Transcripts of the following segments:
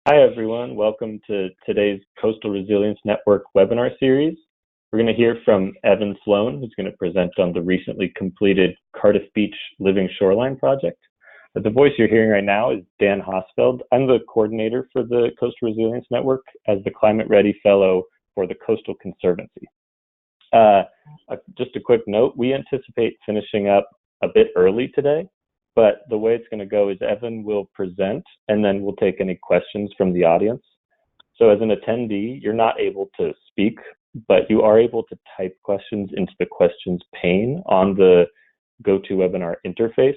Hi, everyone. Welcome to today's Coastal Resilience Network webinar series. We're going to hear from Evyan Sloane, who's going to present on the recently completed Cardiff Beach Living Shoreline project. The voice you're hearing right now is Dan Hosfeld. I'm the coordinator for the Coastal Resilience Network as the Climate Ready Fellow for the Coastal Conservancy. Just a quick note, we anticipate finishing up a bit early today. But the way it's going to go is Evyan will present, and then we'll take any questions from the audience. So as an attendee, you're not able to speak, but you are able to type questions into the questions pane on the GoToWebinar interface,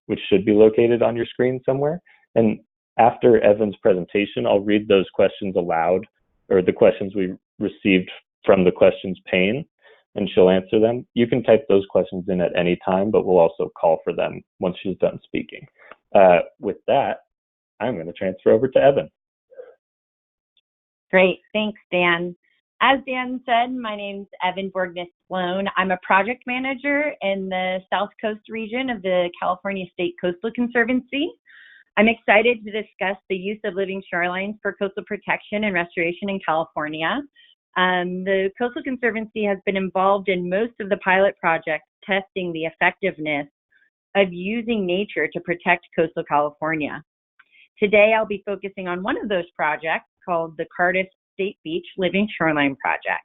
which should be located on your screen somewhere. And after Evyan's presentation, I'll read those questions aloud, or the questions we received from the questions pane, and she'll answer them. You can type those questions in at any time, but we'll also call for them once she's done speaking. With that, I'm going to transfer over to Evyan. Great, thanks, Dan. As Dan said, my name's Evyan Borgnis Sloane. I'm a project manager in the South Coast region of the California State Coastal Conservancy. I'm excited to discuss the use of living shorelines for coastal protection and restoration in California. The Coastal Conservancy has been involved in most of the pilot projects testing the effectiveness of using nature to protect coastal California. Today, I'll be focusing on one of those projects called the Cardiff State Beach Living Shoreline Project.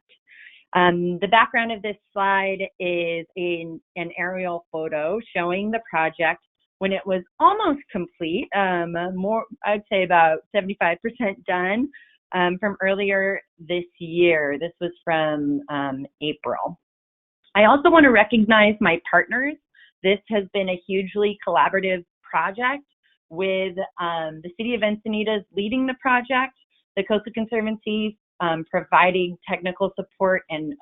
The background of this slide is an aerial photo showing the project when it was almost complete, I'd say about 75% done. From earlier this year. This was from April. I also want to recognize my partners. This has been a hugely collaborative project with the City of Encinitas leading the project, the Coastal Conservancy providing technical support and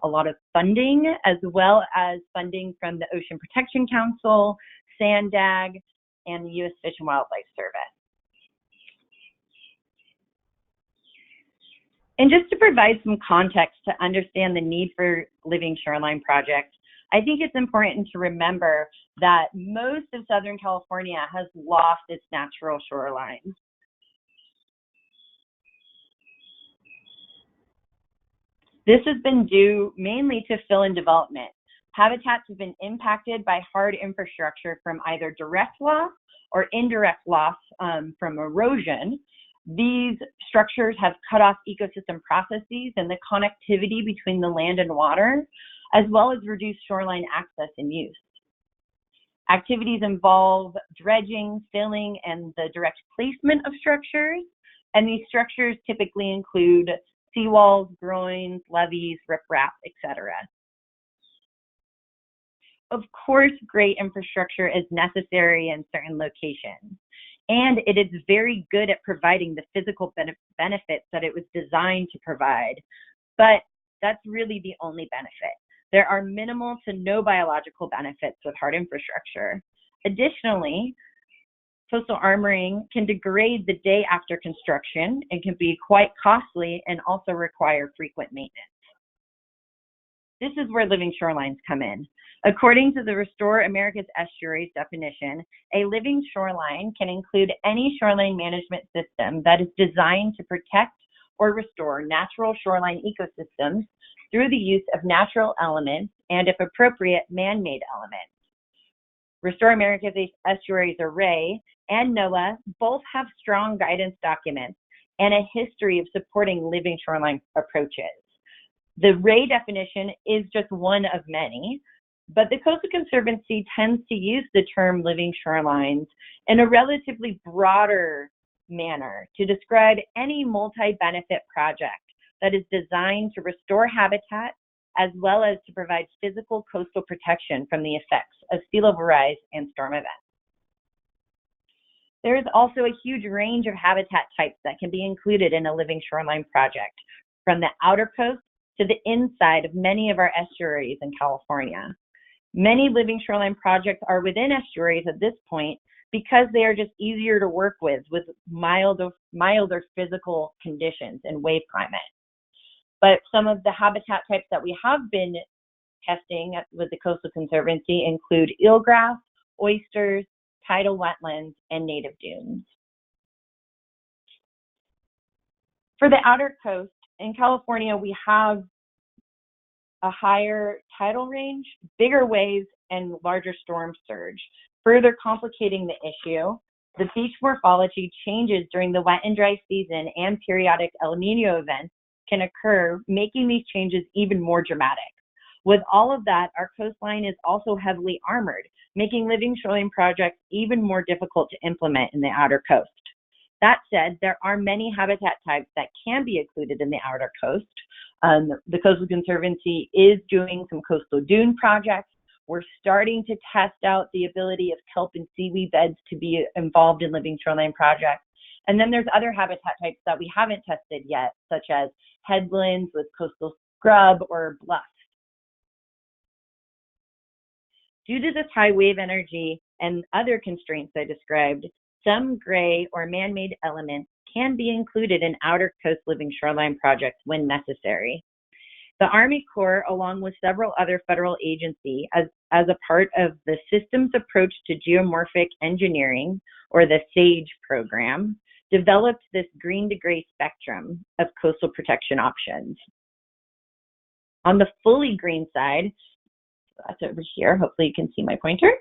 a lot of funding, as well as funding from the Ocean Protection Council, SANDAG, and the U.S. Fish and Wildlife Service. And just to provide some context to understand the need for living shoreline projects, I think it's important to remember that most of Southern California has lost its natural shorelines. This has been due mainly to fill and development. Habitats have been impacted by hard infrastructure from either direct loss or indirect loss from erosion. These structures have cut off ecosystem processes and the connectivity between the land and water, as well as reduced shoreline access and use. Activities involve dredging, filling, and the direct placement of structures, and these structures typically include seawalls, groins, levees, riprap, etc. Of course, great infrastructure is necessary in certain locations, and it is very good at providing the physical benefits that it was designed to provide. But that's really the only benefit. There are minimal to no biological benefits with hard infrastructure. Additionally, coastal armoring can degrade the day after construction and can be quite costly and also require frequent maintenance. This is where living shorelines come in. According to the Restore America's Estuaries definition, a living shoreline can include any shoreline management system that is designed to protect or restore natural shoreline ecosystems through the use of natural elements and, if appropriate, man-made elements. Restore America's Estuaries Array and NOAA both have strong guidance documents and a history of supporting living shoreline approaches. The Ray definition is just one of many, but the Coastal Conservancy tends to use the term living shorelines in a relatively broader manner to describe any multi-benefit project that is designed to restore habitat as well as to provide physical coastal protection from the effects of sea level rise and storm events. There is also a huge range of habitat types that can be included in a living shoreline project, from the outer coast to the inside of many of our estuaries in California. Many living shoreline projects are within estuaries at this point because they are just easier to work with milder physical conditions and wave climate. But some of the habitat types that we have been testing with the Coastal Conservancy include eelgrass, oysters, tidal wetlands, and native dunes. For the outer coast, in California, we have a higher tidal range, bigger waves, and larger storm surge. Further complicating the issue, the beach morphology changes during the wet and dry season, and periodic El Nino events can occur, making these changes even more dramatic. With all of that, our coastline is also heavily armored, making living shoreline projects even more difficult to implement in the outer coast. That said, there are many habitat types that can be included in the outer coast. The Coastal Conservancy is doing some coastal dune projects. We're starting to test out the ability of kelp and seaweed beds to be involved in living shoreline projects. And then there's other habitat types that we haven't tested yet, such as headlands with coastal scrub or bluffs. Due to this high wave energy and other constraints I described, some gray or man-made elements can be included in outer coast living shoreline projects when necessary. The Army Corps, along with several other federal agencies, as a part of the Systems Approach to Geomorphic Engineering, or the SAGE program, developed this green to gray spectrum of coastal protection options. On the fully green side, that's over here, hopefully you can see my pointer,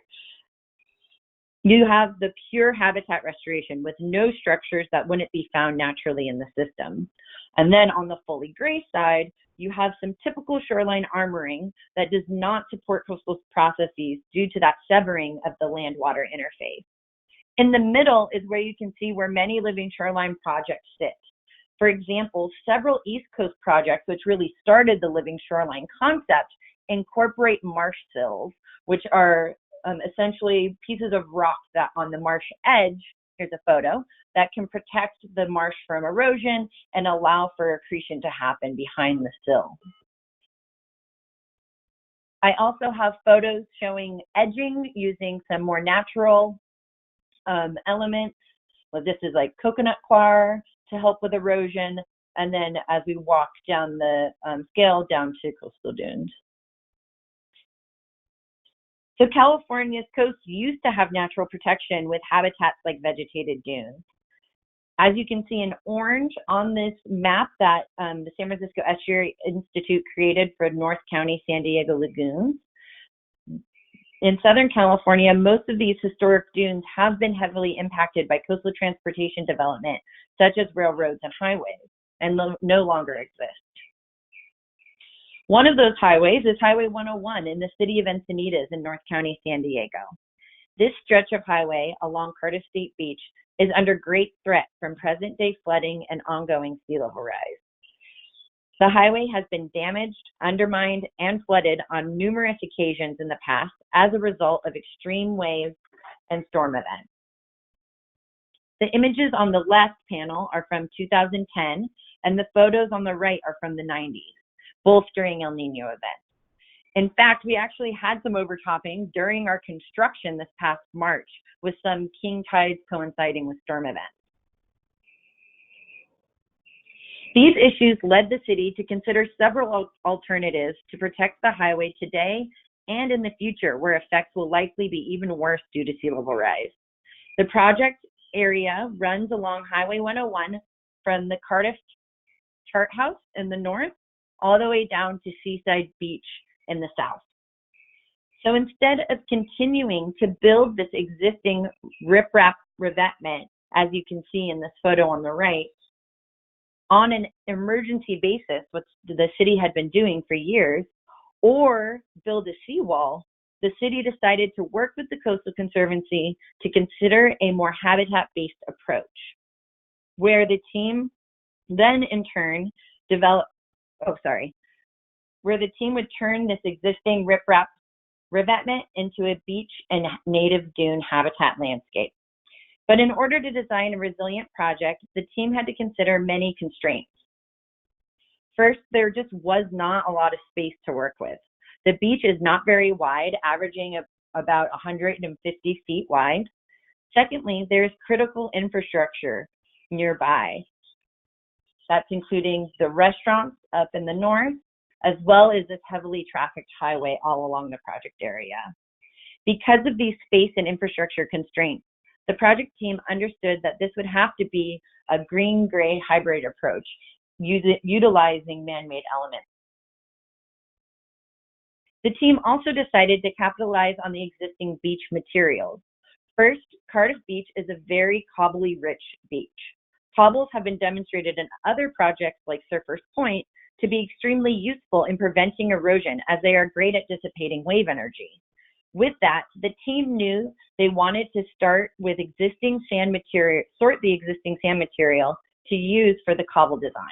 you have the pure habitat restoration with no structures that wouldn't be found naturally in the system. And then on the fully gray side, you have some typical shoreline armoring that does not support coastal processes due to that severing of the land-water interface. In the middle is where you can see where many living shoreline projects sit. For example, several East Coast projects, which really started the living shoreline concept, incorporate marsh sills, which are essentially pieces of rock that on the marsh edge, here's a photo, that can protect the marsh from erosion and allow for accretion to happen behind the sill. I also have photos showing edging using some more natural elements. Well, this is like coconut coir to help with erosion, and then as we walk down the scale down to coastal dunes. So California's coast used to have natural protection with habitats like vegetated dunes. As you can see in orange on this map that the San Francisco Estuary Institute created for North County San Diego lagoons, in Southern California, most of these historic dunes have been heavily impacted by coastal transportation development, such as railroads and highways, and no longer exist. One of those highways is Highway 101 in the city of Encinitas in North County, San Diego. This stretch of highway along Cardiff State Beach is under great threat from present-day flooding and ongoing sea level rise. The highway has been damaged, undermined, and flooded on numerous occasions in the past as a result of extreme waves and storm events. The images on the left panel are from 2010, and the photos on the right are from the 90s. Both during El Nino events. In fact, we actually had some overtopping during our construction this past March, with some king tides coinciding with storm events. These issues led the city to consider several alternatives to protect the highway today and in the future, where effects will likely be even worse due to sea level rise. The project area runs along Highway 101 from the Cardiff Chart House in the north all the way down to Seaside Beach in the south. So instead of continuing to build this existing riprap revetment, as you can see in this photo on the right, on an emergency basis, what the city had been doing for years, or build a seawall, the city decided to work with the Coastal Conservancy to consider a more habitat-based approach, where the team then in turn where the team would turn this existing riprap revetment into a beach and native dune habitat landscape. But in order to design a resilient project, the team had to consider many constraints. First, there just was not a lot of space to work with. The beach is not very wide, averaging about 150 feet wide. Secondly, there's critical infrastructure nearby. That's including the restaurants up in the north, as well as this heavily trafficked highway all along the project area. Because of these space and infrastructure constraints, the project team understood that this would have to be a green-gray hybrid approach, utilizing man-made elements. The team also decided to capitalize on the existing beach materials. First, Cardiff Beach is a very cobbly-rich beach. Cobbles have been demonstrated in other projects like Surfers Point to be extremely useful in preventing erosion, as they are great at dissipating wave energy. With that, the team knew they wanted to start with existing sand material, sort the existing sand material to use for the cobble design.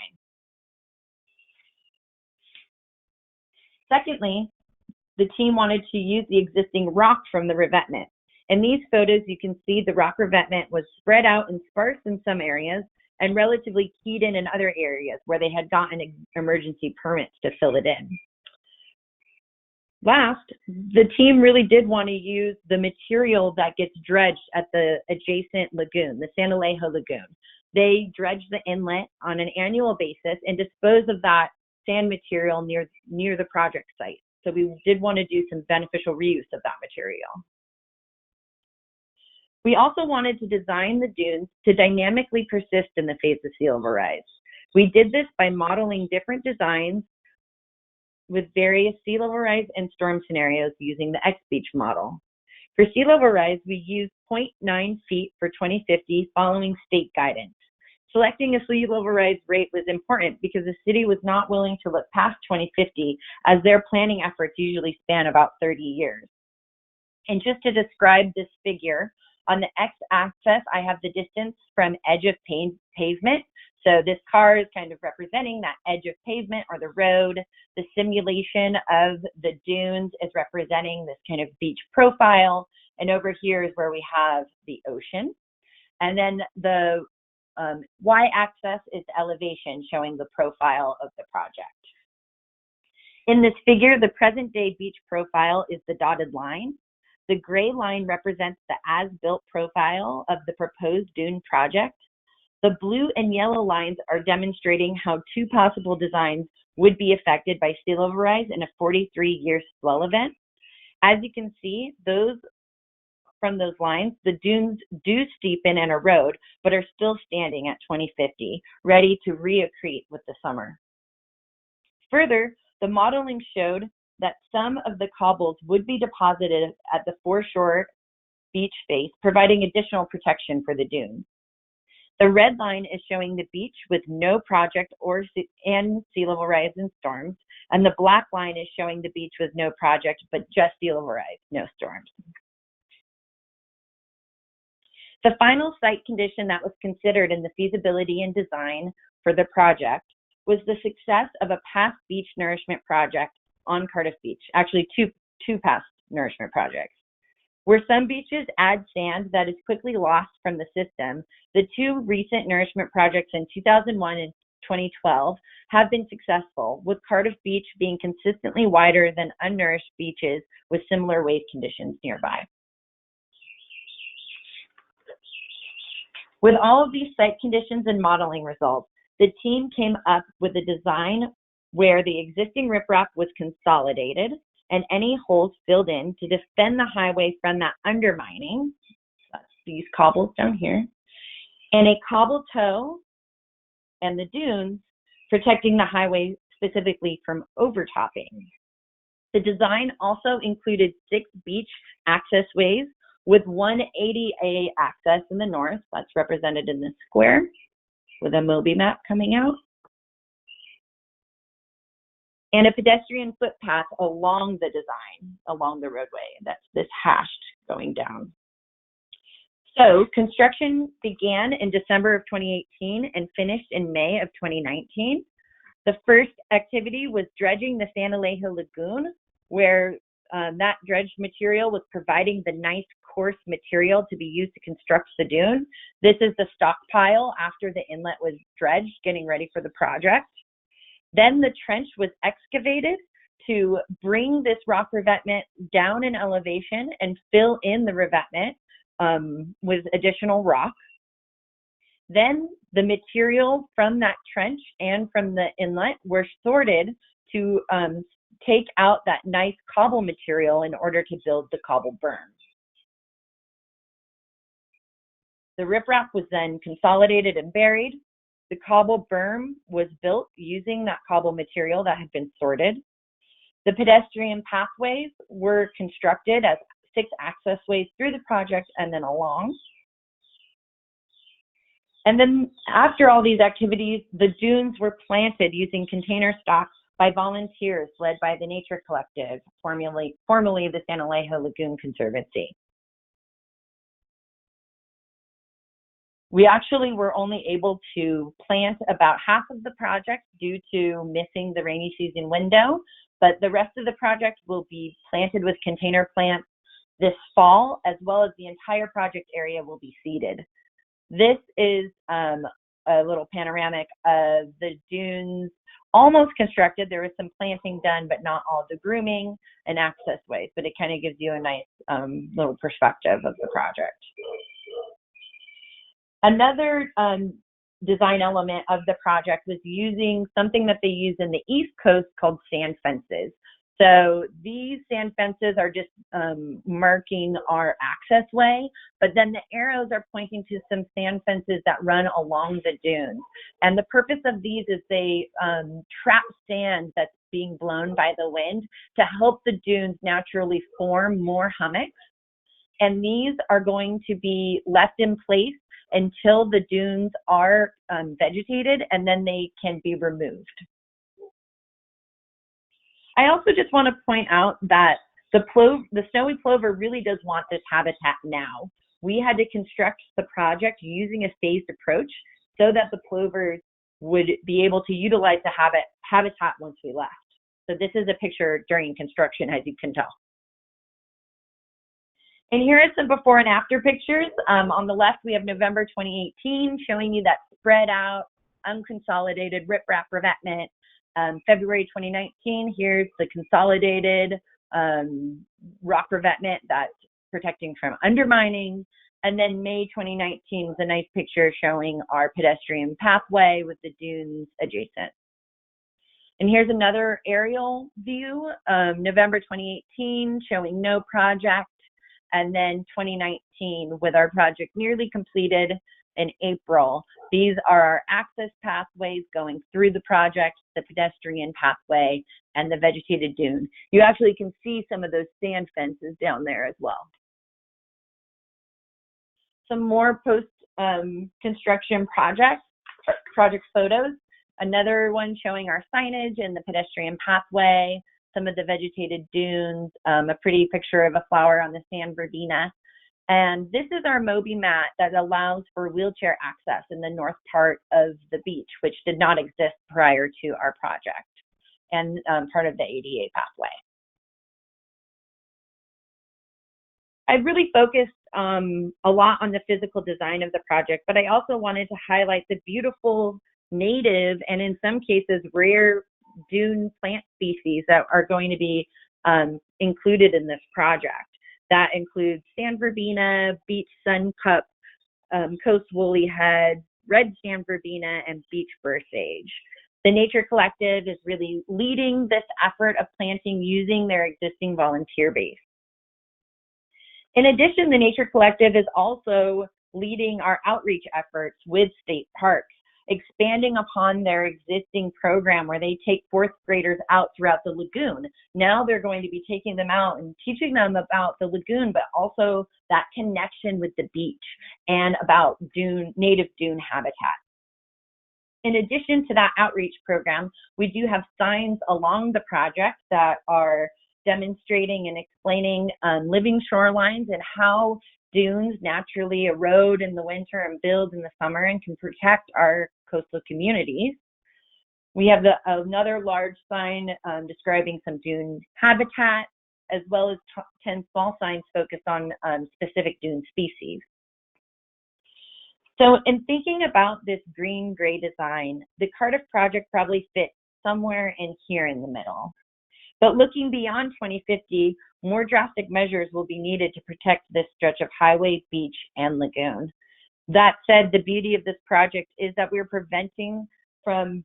Secondly, the team wanted to use the existing rock from the revetment. In these photos, you can see the rock revetment was spread out and sparse in some areas and relatively keyed in other areas where they had gotten emergency permits to fill it in. Last, the team really did want to use the material that gets dredged at the adjacent lagoon, the San Alejo Lagoon. They dredge the inlet on an annual basis and dispose of that sand material near the project site. So we did want to do some beneficial reuse of that material. We also wanted to design the dunes to dynamically persist in the face of sea level rise. We did this by modeling different designs with various sea level rise and storm scenarios using the X-Beach model. For sea level rise, we used 0.9 feet for 2050 following state guidance. Selecting a sea level rise rate was important because the city was not willing to look past 2050, as their planning efforts usually span about 30 years. And just to describe this figure, on the x-axis, I have the distance from edge of pavement. So this car is kind of representing that edge of pavement or the road. The simulation of the dunes is representing this kind of beach profile. And over here is where we have the ocean. And then the y-axis is elevation, showing the profile of the project. In this figure, the present day beach profile is the dotted line. The gray line represents the as-built profile of the proposed dune project. The blue and yellow lines are demonstrating how two possible designs would be affected by sea level rise in a 43-year swell event. As you can see, from those lines, the dunes do steepen and erode, but are still standing at 2050, ready to reaccrete with the summer. Further, the modeling showed that some of the cobbles would be deposited at the foreshore beach face, providing additional protection for the dunes. The red line is showing the beach with no project and sea level rise and storms, and the black line is showing the beach with no project, but just sea level rise, no storms. The final site condition that was considered in the feasibility and design for the project was the success of a past beach nourishment project on Cardiff Beach, actually two past nourishment projects. Where some beaches add sand that is quickly lost from the system, the two recent nourishment projects in 2001 and 2012 have been successful, with Cardiff Beach being consistently wider than unnourished beaches with similar wave conditions nearby. With all of these site conditions and modeling results, the team came up with a design where the existing riprap was consolidated and any holes filled in to defend the highway from that undermining. That's these cobbles down here. And a cobble toe and the dunes protecting the highway specifically from overtopping. The design also included 6 beach access ways with one ADA access in the north, that's represented in this square, with a Moby map coming out, and a pedestrian footpath along the design, along the roadway. That's this hashed going down. So construction began in December of 2018 and finished in May of 2019. The first activity was dredging the San Alejo Lagoon, where that dredged material was providing the nice coarse material to be used to construct the dune. This is the stockpile after the inlet was dredged, getting ready for the project. Then the trench was excavated to bring this rock revetment down in elevation and fill in the revetment with additional rock. Then the material from that trench and from the inlet were sorted to take out that nice cobble material in order to build the cobble berm. The riprap was then consolidated and buried. The cobble berm was built using that cobble material that had been sorted. The pedestrian pathways were constructed as 6 access ways through the project and then along. And then after all these activities, the dunes were planted using container stocks by volunteers led by the Nature Collective, formerly the San Alejo Lagoon Conservancy. We actually were only able to plant about half of the project due to missing the rainy season window, but the rest of the project will be planted with container plants this fall, as well as the entire project area will be seeded. This is a little panoramic of the dunes almost constructed. There was some planting done, but not all the grooming and access ways, but it kind of gives you a nice little perspective of the project. Another design element of the project was using something that they use in the East Coast called sand fences. So these sand fences are just marking our access way, but then the arrows are pointing to some sand fences that run along the dunes. And the purpose of these is they trap sand that's being blown by the wind to help the dunes naturally form more hummocks. And these are going to be left in place until the dunes are vegetated, and then they can be removed. I also just want to point out that the snowy plover really does want this habitat now. We had to construct the project using a phased approach so that the plovers would be able to utilize the habitat once we left. So this is a picture during construction, as you can tell. And here are some before and after pictures. On the left, we have November 2018, showing you that spread out, unconsolidated riprap revetment. February 2019, here's the consolidated rock revetment that's protecting from undermining. And then May 2019 is a nice picture showing our pedestrian pathway with the dunes adjacent. And here's another aerial view, November 2018, showing no project. And then 2019 with our project nearly completed in April. These are our access pathways going through the project, the pedestrian pathway, and the vegetated dune. You actually can see some of those sand fences down there as well. Some more post-construction project photos. Another one showing our signage and the pedestrian pathway, some of the vegetated dunes, a pretty picture of a flower on the sand verbena. And this is our Moby mat that allows for wheelchair access in the north part of the beach, which did not exist prior to our project, and part of the ADA pathway. I really focused a lot on the physical design of the project, but I also wanted to highlight the beautiful native and in some cases rare dune plant species that are going to be included in this project. That includes sand verbena, beach suncup, coast woollyhead, red sand verbena, and beach burr sage. The Nature Collective is really leading this effort of planting using their existing volunteer base. In addition, the Nature Collective is also leading our outreach efforts with state parks, expanding upon their existing program where they take 4th graders out throughout the lagoon. Now they're going to be taking them out and teaching them about the lagoon, but also that connection with the beach and about native dune habitat. In addition to that outreach program, we do have signs along the project that are demonstrating and explaining living shorelines and how dunes naturally erode in the winter and build in the summer and can protect our coastal communities. We have another large sign describing some dune habitat, as well as 10 small signs focused on specific dune species. So in thinking about this green-gray design, the Cardiff project probably fits somewhere in here in the middle. But looking beyond 2050, more drastic measures will be needed to protect this stretch of highway, beach, and lagoon. That said, the beauty of this project is that we're preventing from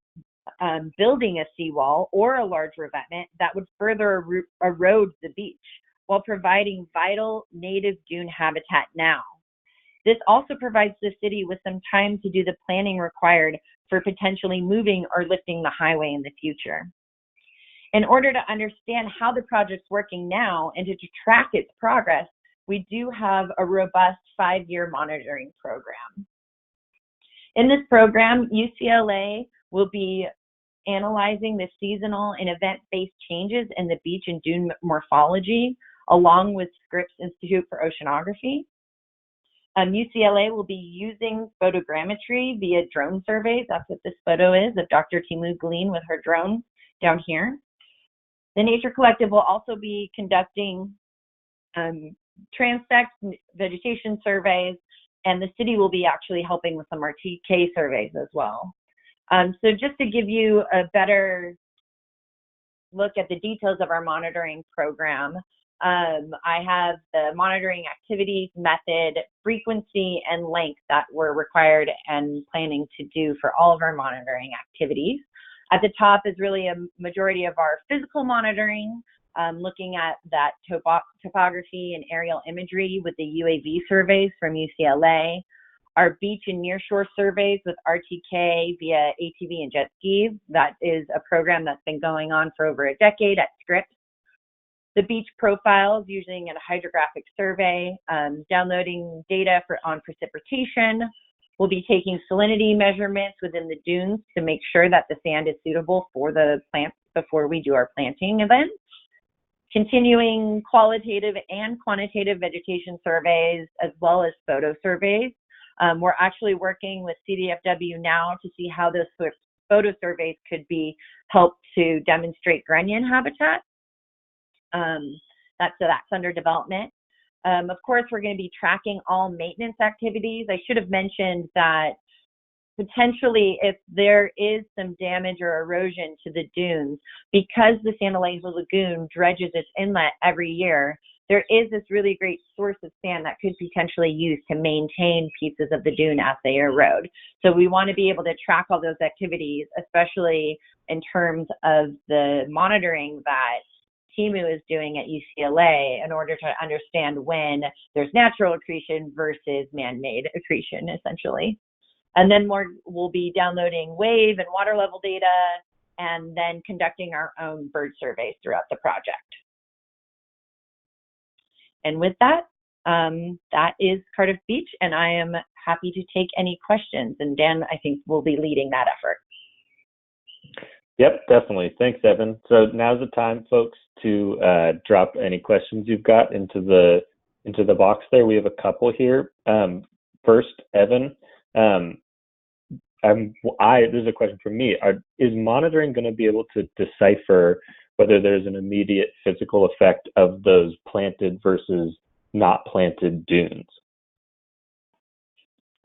building a seawall or a large revetment that would further erode the beach while providing vital native dune habitat now. This also provides the city with some time to do the planning required for potentially moving or lifting the highway in the future. In order to understand how the project's working now and to track its progress, we do have a robust 5-year monitoring program. In this program, UCLA will be analyzing the seasonal and event-based changes in the beach and dune morphology, along with Scripps Institute for Oceanography. UCLA will be using photogrammetry via drone surveys. That's what this photo is of Dr. Timu Galeen with her drone down here. The Nature Collective will also be conducting transect vegetation surveys, and the city will be actually helping with some RTK surveys as well. So just to give you a better look at the details of our monitoring program, I have the monitoring activities, method, frequency, and length that we're required and planning to do for all of our monitoring activities. At the top is really a majority of our physical monitoring, looking at that topography and aerial imagery with the UAV surveys from UCLA, our beach and nearshore surveys with RTK via ATV and jet skis. That is a program that's been going on for over a decade at Scripps. The beach profiles using a hydrographic survey, downloading data on precipitation. We'll be taking salinity measurements within the dunes to make sure that the sand is suitable for the plants before we do our planting events. Continuing qualitative and quantitative vegetation surveys, as well as photo surveys. We're actually working with CDFW now to see how those photo surveys could be helped to demonstrate Grenion habitat. That's under development. Of course, we're going to be tracking all maintenance activities. I should have mentioned that potentially if there is some damage or erosion to the dunes, because the Santa Rosa Lagoon dredges its inlet every year, there is this really great source of sand that could potentially use to maintain pieces of the dune as they erode. So we want to be able to track all those activities, especially in terms of the monitoring that Timu is doing at UCLA in order to understand when there's natural accretion versus man-made accretion, essentially. And then we'll be downloading wave and water level data and then conducting our own bird surveys throughout the project. And with that, that is Cardiff Beach, and I am happy to take any questions. And Dan, I think, will be leading that effort. Yep, definitely. Thanks, Evan. So now's the time, folks, to drop any questions you've got into the box there. We have a couple here. First, Evan, this is a question from me. Is monitoring going to be able to decipher whether there's an immediate physical effect of those planted versus not planted dunes?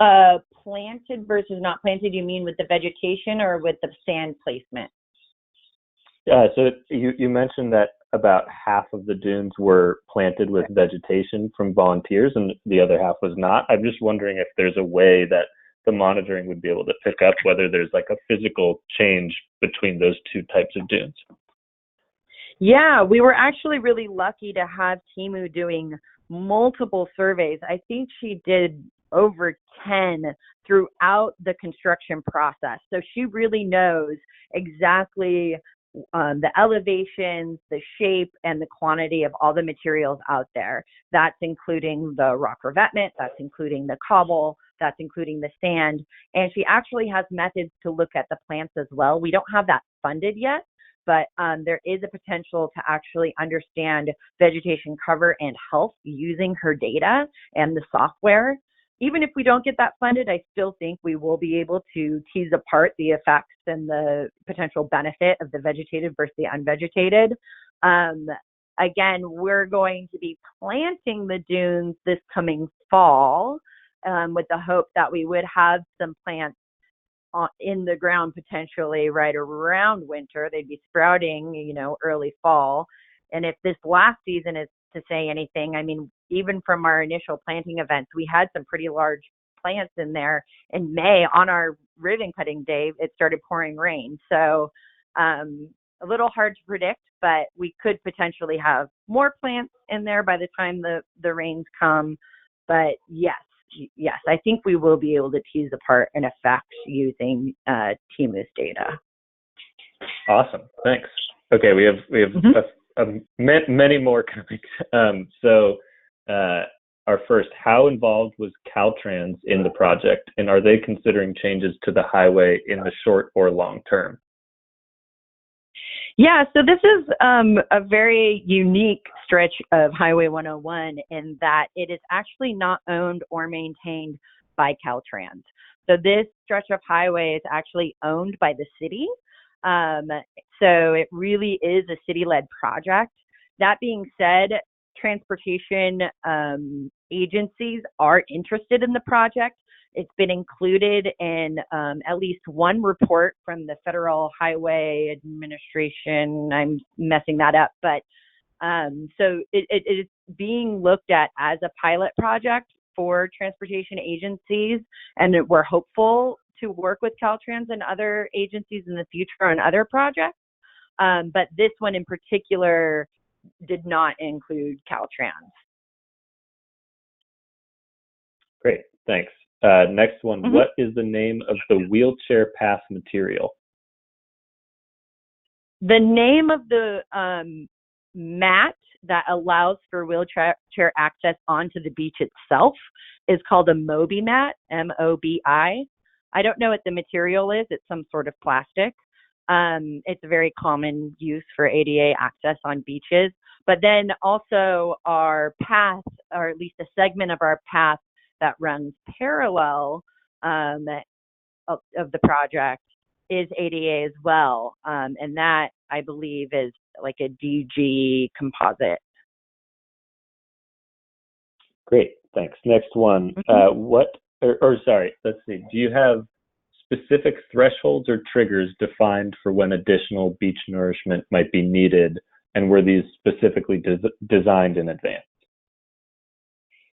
Planted versus not planted, you mean with the vegetation or with the sand placement? So you mentioned that about half of the dunes were planted with vegetation from volunteers and the other half was not. I'm just wondering if there's a way that the monitoring would be able to pick up whether there's like a physical change between those two types of dunes. Yeah, we were actually really lucky to have Timu doing multiple surveys. I think she did over 10 throughout the construction process. So she really knows exactly the elevations, the shape, and the quantity of all the materials out there. That's including the rock revetment, that's including the cobble, that's including the sand. And she actually has methods to look at the plants as well. We don't have that funded yet, but there is a potential to actually understand vegetation cover and health using her data and the software. Even if we don't get that funded, I still think we will be able to tease apart the effects and the potential benefit of the vegetated versus the unvegetated. Again, we're going to be planting the dunes this coming fall with the hope that we would have some plants in the ground potentially right around winter. They'd be sprouting, early fall. And if this last season is to say anything, I mean, even from our initial planting events, we had some pretty large plants in there. In May, on our ribbon cutting day, it started pouring rain. So a little hard to predict, but we could potentially have more plants in there by the time the rains come. But yes, yes, I think we will be able to tease apart an effect using TMUS data. Awesome, thanks. Okay, we have many more coming. Our first, how involved was Caltrans in the project, and are they considering changes to the highway in the short or long term? Yeah, so this is a very unique stretch of Highway 101 in that it is actually not owned or maintained by Caltrans. So this stretch of highway is actually owned by the city. So it really is a city-led project. That being said, transportation agencies are interested in the project. It's been included in at least one report from the Federal Highway Administration. I'm messing that up, but so it is being looked at as a pilot project for transportation agencies, and we're hopeful to work with Caltrans and other agencies in the future on other projects. But this one in particular did not include Caltrans. Great, thanks. Next one, What is the name of the wheelchair path material? The name of the mat that allows for wheelchair access onto the beach itself is called a Mobi mat, M-O-B-I. I don't know what the material is. It's some sort of plastic. It's a very common use for ADA access on beaches. But then also our path, or at least a segment of our path that runs parallel of the project, is ADA as well. And that, I believe, is like a DG composite. Great, thanks. Next one, let's see. Do you have specific thresholds or triggers defined for when additional beach nourishment might be needed, and were these specifically designed in advance?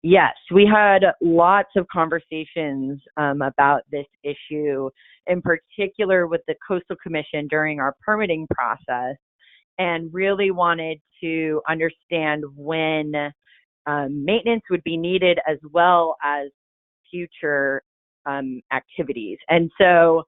Yes, we had lots of conversations about this issue, in particular with the Coastal Commission during our permitting process, and really wanted to understand when maintenance would be needed as well as future activities. And so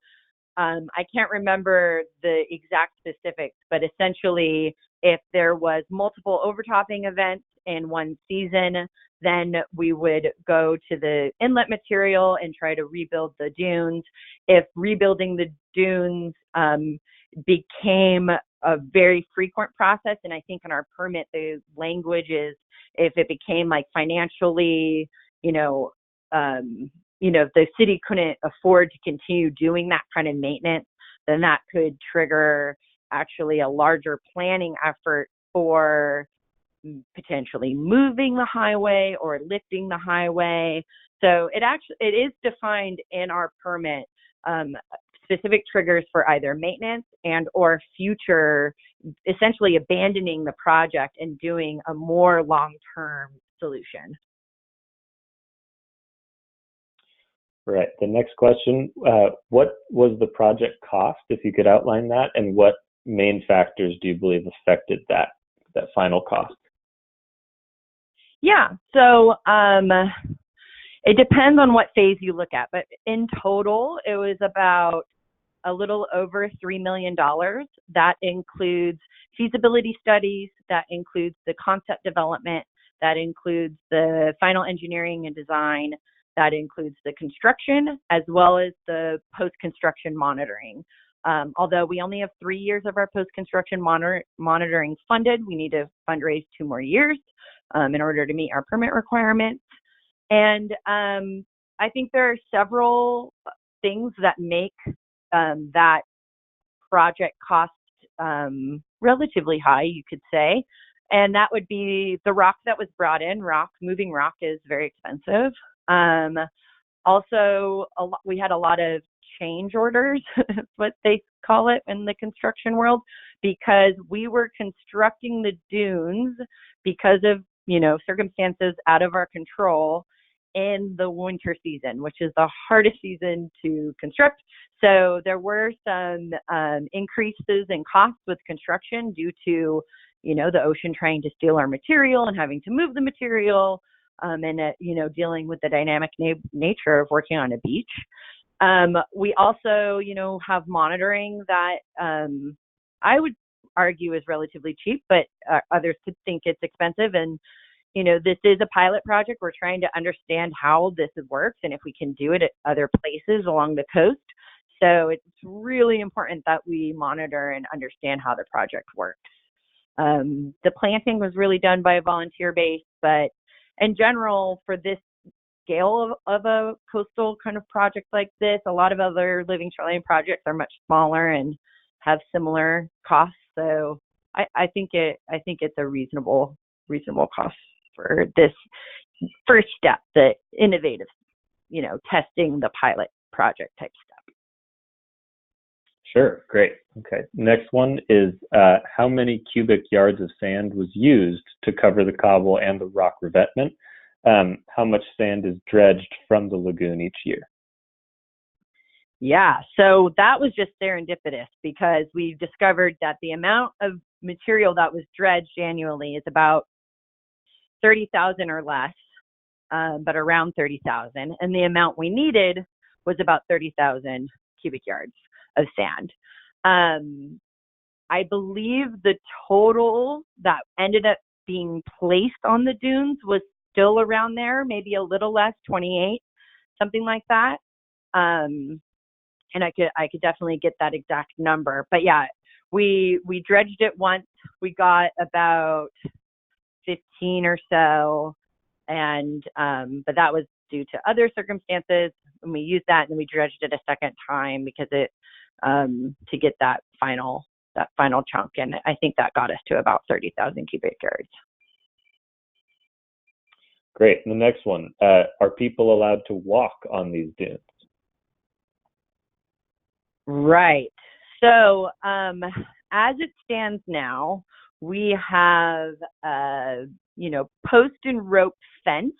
I can't remember the exact specifics, but essentially if there was multiple overtopping events in one season, then we would go to the inlet material and try to rebuild the dunes. If rebuilding the dunes became a very frequent process, and I think in our permit the language is if it became like financially, if the city couldn't afford to continue doing that kind of maintenance, then that could trigger actually a larger planning effort for potentially moving the highway or lifting the highway. So it is defined in our permit, specific triggers for either maintenance and or future, essentially abandoning the project and doing a more long-term solution. Right. The next question, what was the project cost, if you could outline that, and what main factors do you believe affected that final cost? Yeah, so it depends on what phase you look at, but in total, it was about a little over $3 million. That includes feasibility studies, that includes the concept development, that includes the final engineering and design, that includes the construction, as well as the post-construction monitoring. Although we only have 3 years of our post-construction monitoring funded, we need to fundraise 2 more years in order to meet our permit requirements. And I think there are several things that make that project cost relatively high, you could say. And that would be the rock that was brought in. Moving rock is very expensive. Also, we had a lot of change orders, what they call it in the construction world, because we were constructing the dunes because of, circumstances out of our control in the winter season, which is the hardest season to construct. So there were some increases in costs with construction due to, the ocean trying to steal our material and having to move the material. and dealing with the dynamic nature of working on a beach. We also, have monitoring that I would argue is relatively cheap, but others could think it's expensive. And, this is a pilot project. We're trying to understand how this works and if we can do it at other places along the coast. So it's really important that we monitor and understand how the project works. The planting was really done by a volunteer base, but in general, for this scale of a coastal kind of project like this, a lot of other living shoreline projects are much smaller and have similar costs. So I think it's a reasonable cost for this first step, the innovative, testing the pilot project type step. Sure, great. Okay, next one is how many cubic yards of sand was used to cover the cobble and the rock revetment? How much sand is dredged from the lagoon each year? Yeah, so that was just serendipitous because we discovered that the amount of material that was dredged annually is about 30,000 or less, but around 30,000. And the amount we needed was about 30,000 cubic yards of sand. I believe the total that ended up being placed on the dunes was still around there, maybe a little less, 28, something like that. And I could definitely get that exact number. But yeah, we dredged it once. We got about 15 or so, and but that was due to other circumstances. And we used that, and we dredged it a second time because it to get that final chunk, and I think that got us to about 30,000 cubic yards. Great. And the next one, are people allowed to walk on these dunes? Right. So as it stands now, we have post and rope fence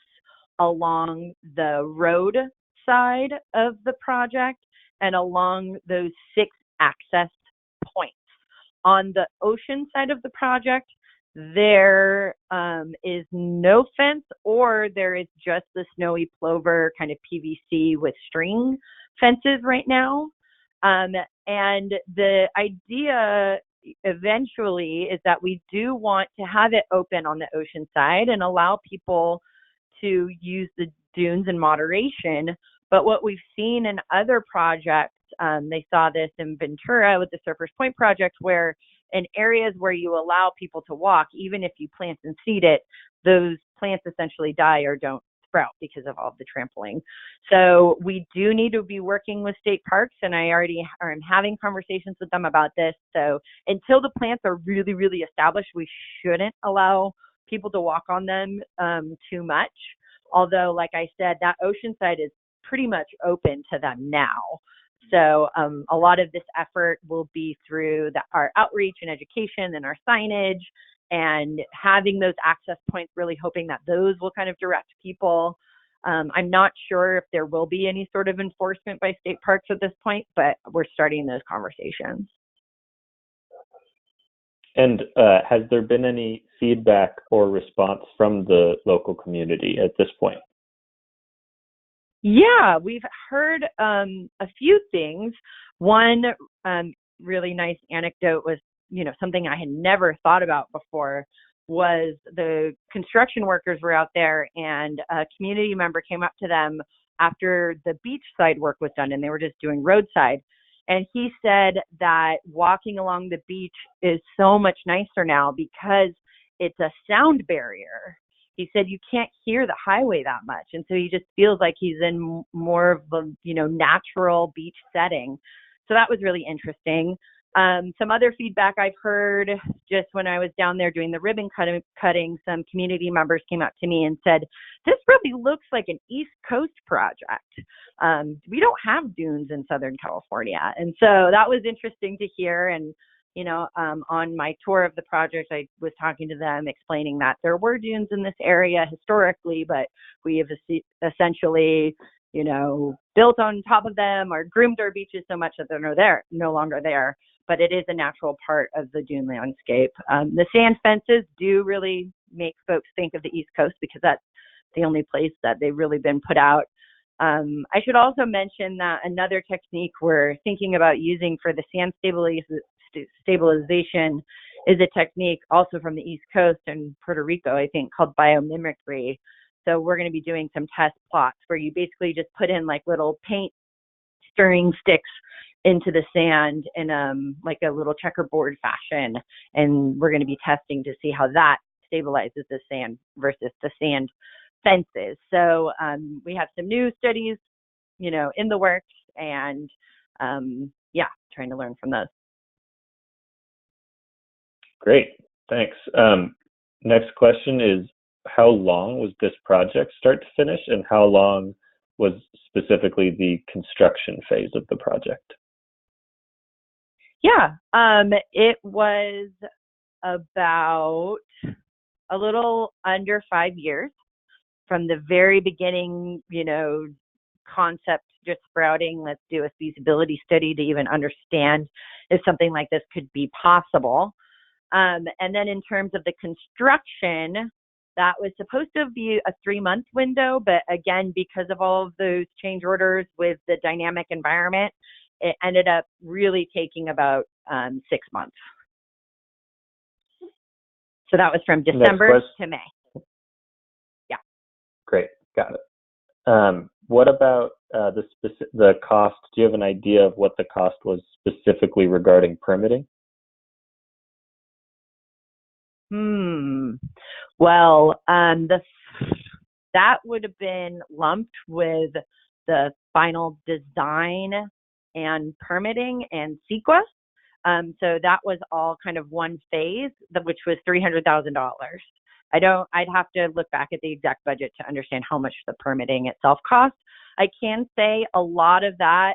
along the road side of the project and along those 6 access points. On the ocean side of the project, there is no fence, or there is just the snowy plover kind of PVC with string fences right now. And the idea eventually is that we do want to have it open on the ocean side and allow people to use the dunes in moderation. But what we've seen in other projects, they saw this in Ventura with the Surfers Point project, where in areas where you allow people to walk, even if you plant and seed it, those plants essentially die or don't sprout because of all of the trampling. So we do need to be working with state parks, and I already am having conversations with them about this. So until the plants are really, really established, we shouldn't allow people to walk on them too much. Although, like I said, that ocean side is pretty much open to them now. So a lot of this effort will be through our outreach and education and our signage and having those access points, really hoping that those will kind of direct people. I'm not sure if there will be any sort of enforcement by state parks at this point, but we're starting those conversations. And has there been any feedback or response from the local community at this point? Yeah, we've heard a few things. One really nice anecdote was, something I had never thought about before, was the construction workers were out there, and a community member came up to them after the beachside work was done, and they were just doing roadside. And he said that walking along the beach is so much nicer now because it's a sound barrier. He said you can't hear the highway that much, and so he just feels like he's in more of a natural beach setting. So that was really interesting. Some other feedback I've heard just when I was down there doing the ribbon cutting, some community members came up to me and said, this really looks like an East Coast project. We don't have dunes in Southern California. And so that was interesting to hear. And, on my tour of the project, I was talking to them, explaining that there were dunes in this area historically, but we have essentially, built on top of them or groomed our beaches so much that they're no longer there. But it is a natural part of the dune landscape. The sand fences do really make folks think of the East Coast because that's the only place that they've really been put out. I should also mention that another technique we're thinking about using for the sand stabilization is a technique also from the East Coast and Puerto Rico, I think, called biomimicry. So we're going to be doing some test plots where you basically just put in like little paint stirring sticks into the sand in like a little checkerboard fashion, and we're going to be testing to see how that stabilizes the sand versus the sand fences. So we have some new studies, in the works, and trying to learn from those. Great, thanks. Next question is, how long was this project start to finish, and how long was specifically the construction phase of the project? Yeah, it was about a little under 5 years from the very beginning, concept just sprouting, let's do a feasibility study to even understand if something like this could be possible. And then in terms of the construction, that was supposed to be a 3-month window, but again, because of all of those change orders with the dynamic environment, it ended up really taking about 6 months. So that was from December to May. Yeah. Great, got it. What about the cost? Do you have an idea of what the cost was specifically regarding permitting? Well, that would have been lumped with the final design and permitting and CEQA. So that was all kind of one phase, which was $300,000. I'd have to look back at the exact budget to understand how much the permitting itself cost. I can say a lot of that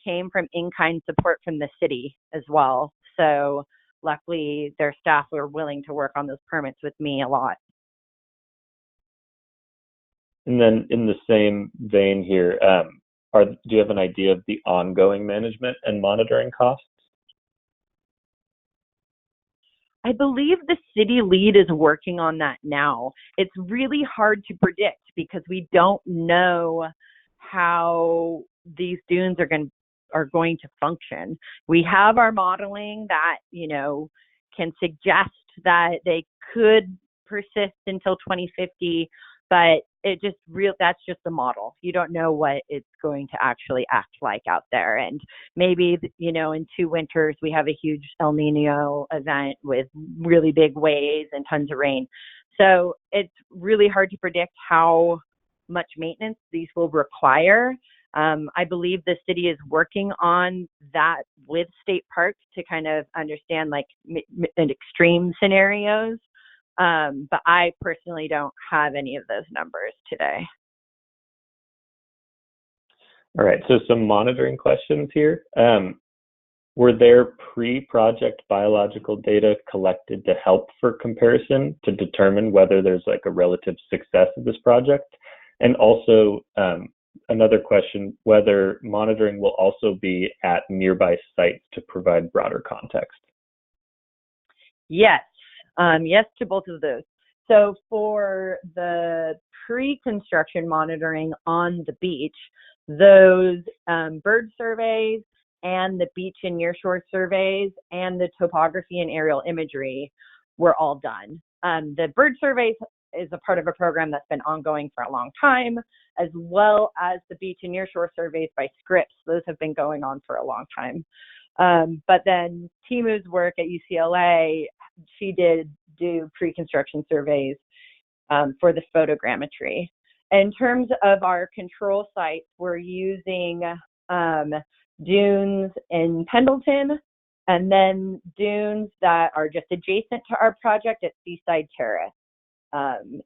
came from in-kind support from the city as well. So luckily, their staff were willing to work on those permits with me a lot. And then in the same vein here, do you have an idea of the ongoing management and monitoring costs? I believe the city lead is working on that now. It's really hard to predict because we don't know how these dunes are going to function. We have our modeling that, can suggest that they could persist until 2050, but that's just a model. You don't know what it's going to actually act like out there. And maybe, in 2 winters, we have a huge El Nino event with really big waves and tons of rain. So it's really hard to predict how much maintenance these will require. I believe the city is working on that with state parks to kind of understand extreme scenarios. But I personally don't have any of those numbers today. All right, so some monitoring questions here. Were there pre-project biological data collected to help for comparison to determine whether there's a relative success of this project? And also, another question, whether monitoring will also be at nearby sites to provide broader context. Yes. Yes to both of those. So for the pre-construction monitoring on the beach, those bird surveys and the beach and nearshore surveys and the topography and aerial imagery were all done. The bird surveys is a part of a program that's been ongoing for a long time, as well as the beach and nearshore surveys by Scripps. Those have been going on for a long time. But then Timu's work at UCLA, she did do pre-construction surveys for the photogrammetry. In terms of our control sites, we're using dunes in Pendleton and then dunes that are just adjacent to our project at Seaside Terrace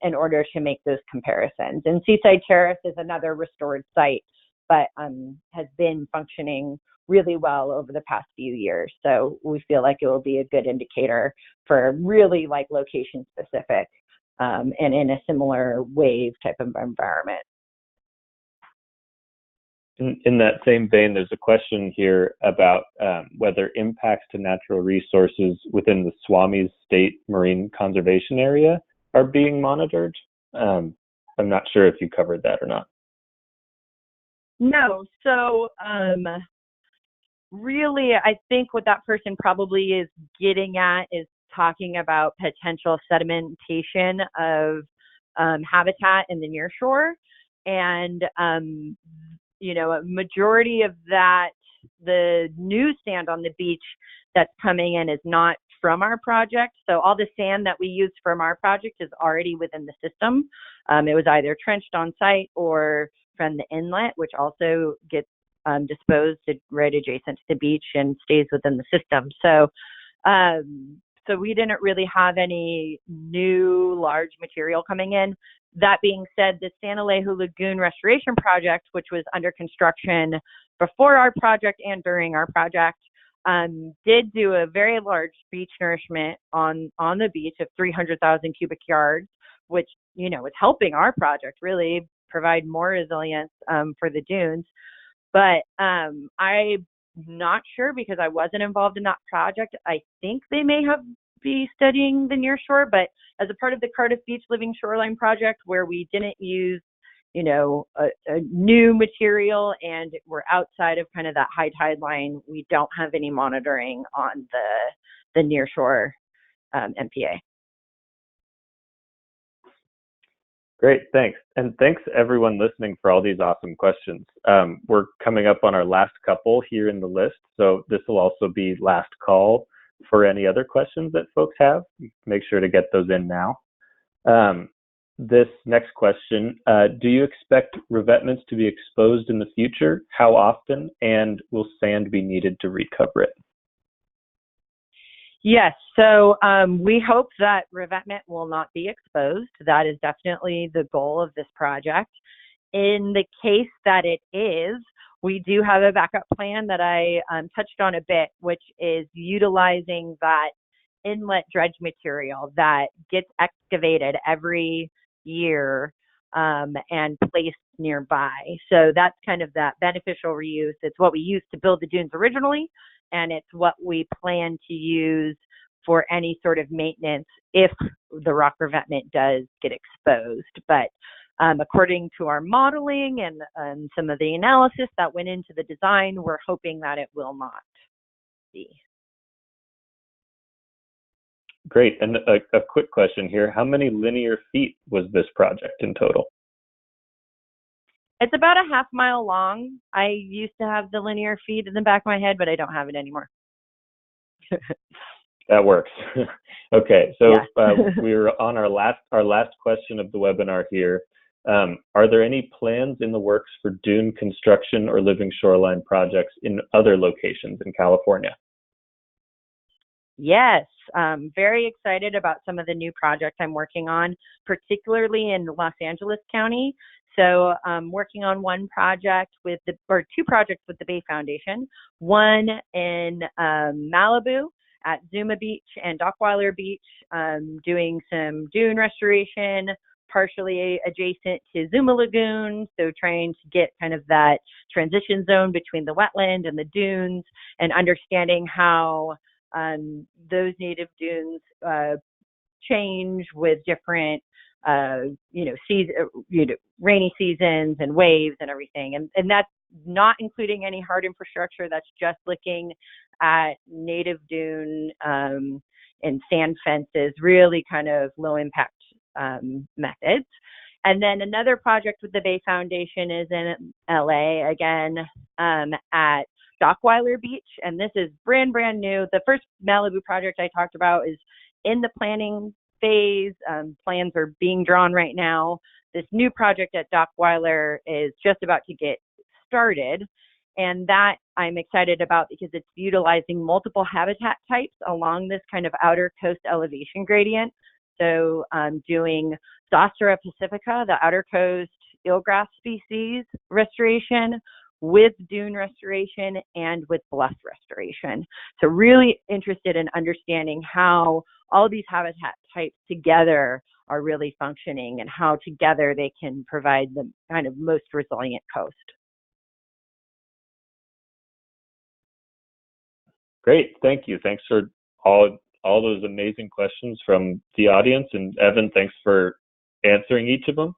in order to make those comparisons. And Seaside Terrace is another restored site, but has been functioning really well over the past few years. So we feel like it will be a good indicator for really location specific and in a similar wave type of environment. In that same vein, there's a question here about whether impacts to natural resources within the Swamis State Marine Conservation Area are being monitored. I'm not sure if you covered that or not. No, so really, I think what that person probably is getting at is talking about potential sedimentation of habitat in the nearshore. And, a majority of that, the new sand on the beach that's coming in is not from our project. So all the sand that we use from our project is already within the system. It was either trenched on site or from the inlet, which also gets disposed right adjacent to the beach and stays within the system. So we didn't really have any new large material coming in. That being said, the San Alejo Lagoon Restoration Project, which was under construction before our project and during our project, did do a very large beach nourishment on the beach of 300,000 cubic yards, which, is helping our project really provide more resilience for the dunes. But I'm not sure because I wasn't involved in that project. I think they may be studying the nearshore, but as a part of the Cardiff Beach Living Shoreline project, where we didn't use, a new material and we're outside of kind of that high tide line, we don't have any monitoring on the nearshore MPA. Great, thanks. And thanks everyone listening for all these awesome questions. We're coming up on our last couple here in the list, so this will also be last call for any other questions that folks have. Make sure to get those in now. This next question, do you expect revetments to be exposed in the future? How often? And will sand be needed to recover it? Yes, so we hope that revetment will not be exposed. That is definitely the goal of this project. In the case that it is, we do have a backup plan that I touched on a bit, which is utilizing that inlet dredge material that gets excavated every year and placed nearby. So that's kind of that beneficial reuse. It's what we used to build the dunes originally, and it's what we plan to use for any sort of maintenance if the rock revetment does get exposed. But according to our modeling and some of the analysis that went into the design, we're hoping that it will not be. Great. And a quick question here. How many linear feet was this project in total? It's about a half mile long. I used to have the linear feet in the back of my head, but I don't have it anymore. That works. Okay, so yeah. We're on our last question of the webinar here. Are there any plans in the works for dune construction or living shoreline projects in other locations in California? Yes, very excited about some of the new projects I'm working on, particularly in Los Angeles County. So I'm working on two projects with the Bay Foundation, one in Malibu at Zuma Beach and Dockweiler Beach, doing some dune restoration, partially adjacent to Zuma Lagoon, so trying to get kind of that transition zone between the wetland and the dunes and understanding how those native dunes change with different rainy seasons and waves and everything. And that's not including any hard infrastructure. That's just looking at native dune and sand fences, really kind of low impact methods. And then another project with the Bay Foundation is in LA, again, at Dockweiler Beach. And this is brand new. The first Malibu project I talked about is in the planning phase. Plans are being drawn right now. This new project at Dockweiler is just about to get started. And that I'm excited about because it's utilizing multiple habitat types along this kind of outer coast elevation gradient. So doing Zostera pacifica, the outer coast eelgrass species restoration, with dune restoration and with bluff restoration. So really interested in understanding how all these habitat types together are really functioning and how together they can provide the kind of most resilient coast. Great, thank you. Thanks for all those amazing questions from the audience. And Evan, thanks for answering each of them.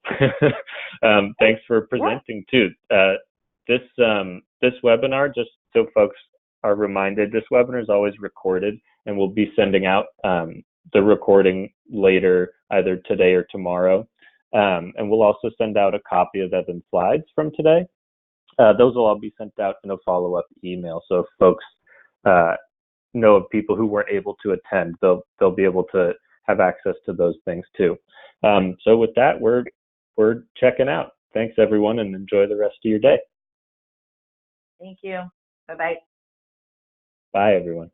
Thanks for presenting too. This webinar, just so folks are reminded, this webinar is always recorded, and we'll be sending out the recording later, either today or tomorrow. And we'll also send out a copy of Evyan's slides from today. Those will all be sent out in a follow-up email. So if folks know of people who weren't able to attend, they'll be able to have access to those things too. So with that, we're checking out. Thanks everyone, and enjoy the rest of your day. Thank you. Bye-bye. Bye everyone.